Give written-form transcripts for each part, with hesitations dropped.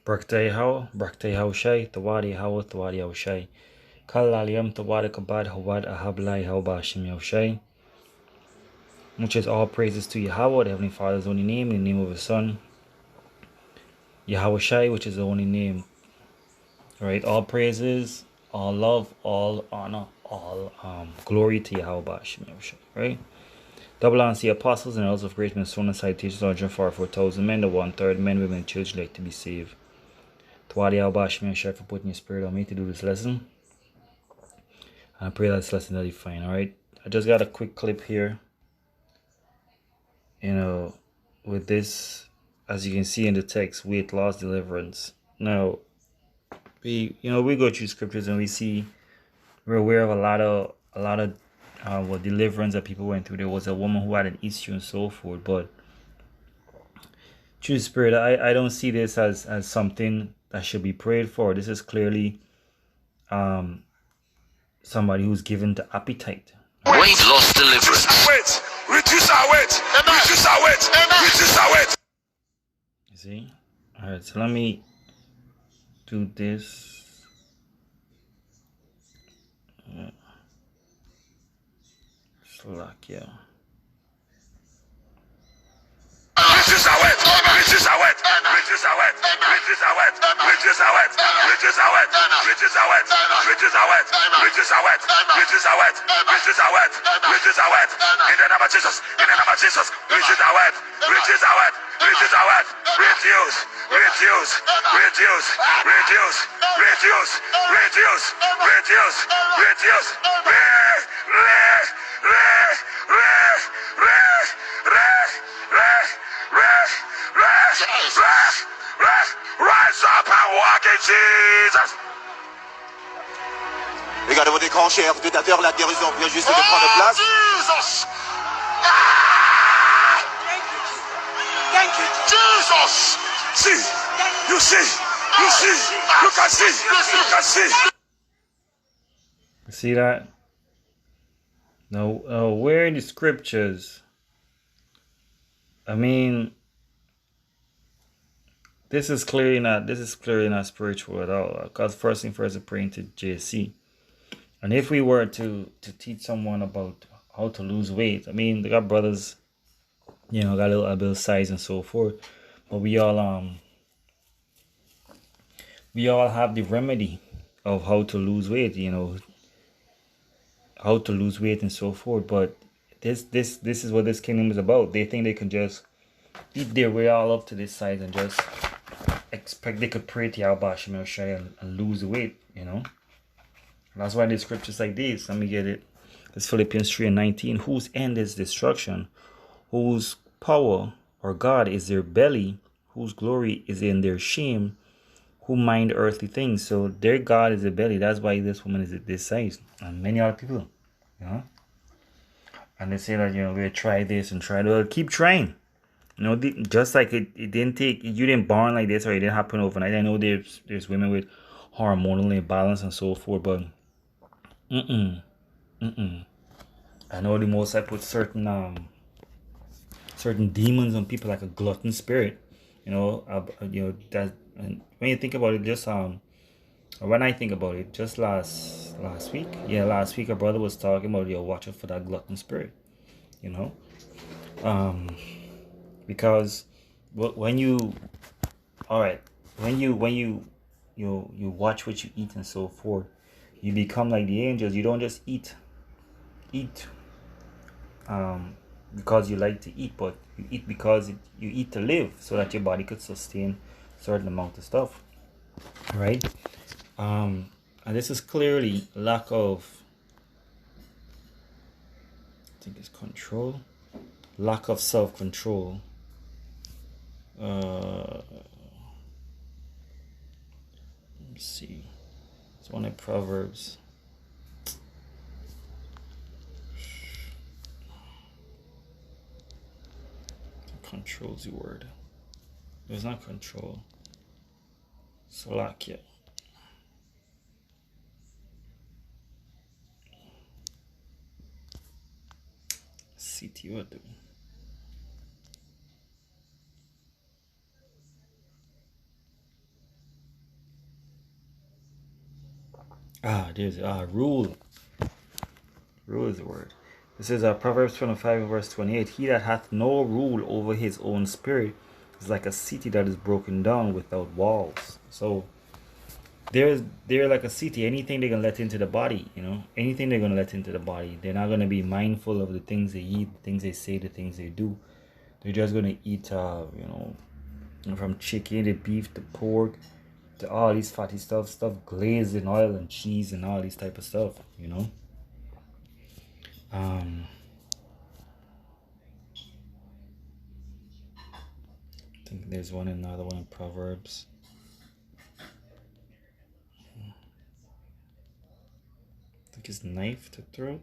Braktay How Shay, Tawadi How Shay. Kalaliam Tawada Kabad Hawad Ahablai How Bashim Yaushay. Which is all praises to Yahweh, the Heavenly Father's only name, in the name of His Son, Yahweh Shai, which is the only name. Alright, all praises, all love, all honor, all glory to Yahweh Bashim Yaushay. Right? Double honors the apostles and elders of great men, sown aside teachers, 144,000 men, the 1/3 men, women, and children like to be saved. Tawadi Yahweh Bashim Yaushay for putting your spirit on me to do this lesson. And I pray that this lesson that you find. Alright, I just got a quick clip here. You know, with this, as you can see in the text, weight loss, deliverance. Now, we go through scriptures and we're aware of a lot of deliverance that people went through. There was a woman who had an issue and so forth, but true spirit, I don't see this as something that should be prayed for. This is clearly somebody who's given to appetite. Weight loss, deliverance. Reduce our weight. Reduce our weight. Reduce our weight. You see? Alright, so let me do this. Slovakia. Reduce our weight. Reduce our weight. Reduce our weight. Reduce our weight. Reduce our weight. Reduce our weight. Reduce our weight. Reduce our weight. Reduce our weight. Reduce our weight. Reduce our weight. Reduce our weight. In the name of Jesus. In the name of Jesus. Reduce our weight. Reduce our weight. Reduce our weight. Reduce. Reduce. Reduce. Reduce. Reduce. Reduce. Reduce. Reduce. Rise up and walk in Jesus. Regardez vos écrans, chers spectateurs, la guérison vient juste de prendre place. Jesus! Thank you, Jesus! See! You see! You see! You can see! You can see! See that? Now, where in the scriptures? I mean, this is clearly not spiritual at all. Because first thing first, we're praying to JC. And if we were to teach someone about how to lose weight, I mean, they got brothers, got a little size and so forth. But we all have the remedy of how to lose weight, how to lose weight and so forth. But this is what this kingdom is about. They think they can just eat their way all up to this size and just expect they could pray to Yahweh and lose weight, That's why the scriptures like this. Let me get it. It's Philippians 3:19. Whose end is destruction, whose power or God is their belly, whose glory is in their shame, who mind earthly things. So their God is their belly. That's why this woman is at this size. And many other people, And they say that, we'll try this and try to keep trying. Just like it didn't take, you didn't born like this or it didn't happen overnight. I know there's women with hormonal imbalance and so forth, but I know the Most I put certain demons on people like a glutton spirit, that. And when you think about it, when I think about it, just last week, a brother was talking about watch out for that glutton spirit, because when you watch what you eat and so forth, you become like the angels. You don't just eat because you like to eat, but you eat because you eat to live, so that your body could sustain certain amount of stuff, right? And this is clearly lack of, I think it's control, lack of self-control. Let's see, it's one of Proverbs. Control's the word. There's not control. Slovakia. City, what do? There's rule. Rule is the word. This is Proverbs 25 verse 28. He that hath no rule over his own spirit is like a city that is broken down without walls. So they're like a city. Anything they're gonna let into the body, anything they're gonna let into the body. They're not gonna be mindful of the things they eat, the things they say, the things they do. They're just gonna eat, from chicken, the beef, the pork, to all these fatty stuff glazed in oil and cheese and all these type of stuff. I think there's another one in Proverbs. I think it's knife to throw.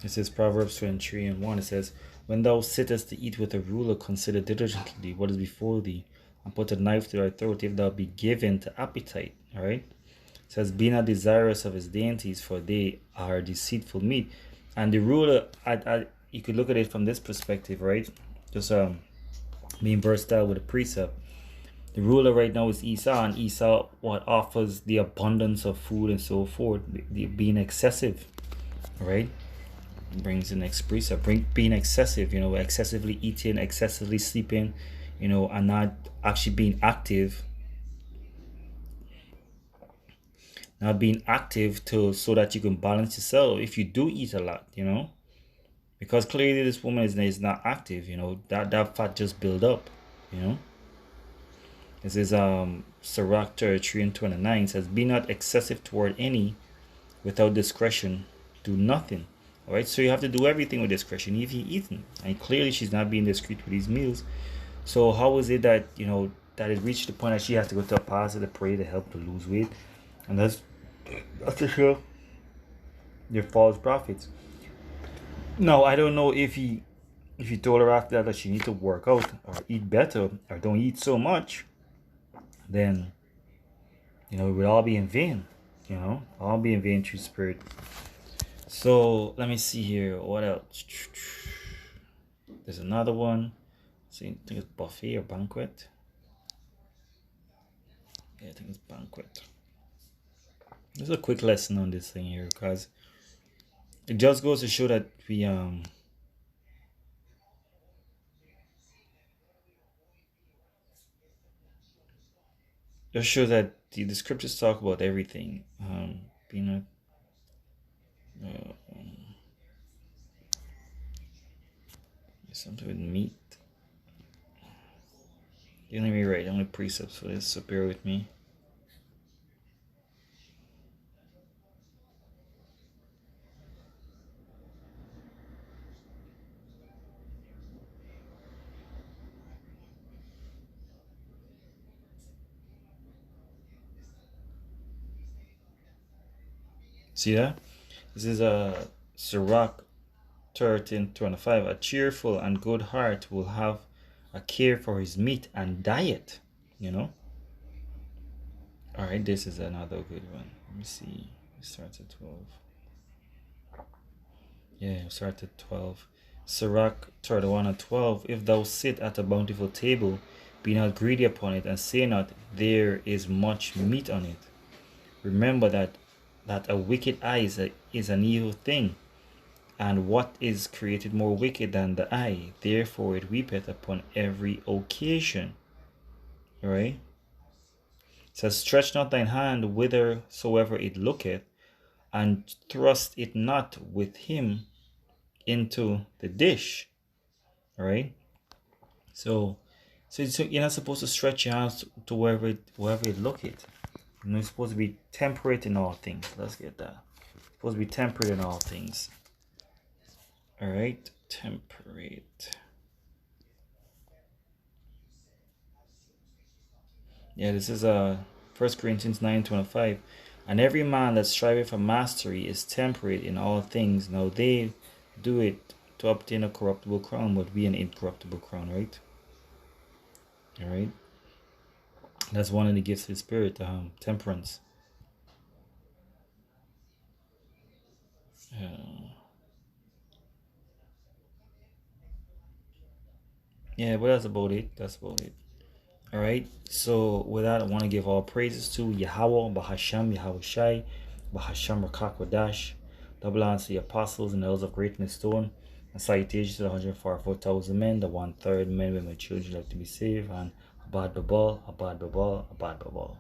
It says Proverbs 23 and 1. It says, when thou sittest to eat with a ruler, consider diligently what is before thee, and put a knife to thy throat, if thou be given to appetite. All right. It says, be not desirous of his dainties, for they are deceitful meat. And the ruler, you could look at it from this perspective, right? Just being versatile with a precept. The ruler right now is Esau, and Esau offers the abundance of food and so forth, being excessive, right? Brings in next precept, being excessive, excessively eating, excessively sleeping, and not actually being active. Not being active so that you can balance yourself if you do eat a lot, because clearly this woman is not active, that fat just build up, This is Sirach 33 and 29 says, be not excessive toward any, without discretion do nothing. All right, so you have to do everything with discretion if you're eating, and clearly she's not being discreet with these meals. So how is it that that it reached the point that she has to go to a pastor to pray to help to lose weight? And that's to show they're false prophets. Now I don't know if he told her after that she need to work out or eat better or don't eat so much, then it would all be in vain. All be in vain through spirit. So let me see here. What else? There's another one. See, I think it's buffet or banquet. Yeah, I think it's banquet. There's a quick lesson on this thing here, because it just goes to show that we just shows that the scriptures talk about everything. Being something with meat. Let me write only precepts for this, so bear with me. See that? This is a Sirach 13:25. A cheerful and good heart will have a care for his meat and diet. All right, this is another good one. Let me see. We start at 12. Yeah, we start at 12. Sirach 31 and 12. If thou sit at a bountiful table, be not greedy upon it, and say not, there is much meat on it. Remember that a wicked eye is an evil thing, and what is created more wicked than the eye? Therefore it weepeth upon every occasion. All right? It says, stretch not thine hand whithersoever it looketh, and thrust it not with him into the dish. All right? So you're not supposed to stretch your hands to wherever it looketh. You're supposed to be temperate in all things. Let's get that. You're supposed to be temperate in all things. All right, temperate. Yeah, this is 1 Corinthians 9:25. And every man that striveth for mastery is temperate in all things. Now they do it to obtain a corruptible crown, but we an incorruptible crown, right? All right. That's one of the gifts of the Spirit, temperance. Yeah, but that's about it. That's about it. Alright, so with that, I want to give all praises to Yahweh, Bahasham, Yahweh Shai, Bahasham Rakakwadash, double honors to the apostles and elders of greatness stone, and salutations to the 144,000 men, the 1/3 men, women, children like to be saved, and Abad Babal, Abad Babal, Abad Babal.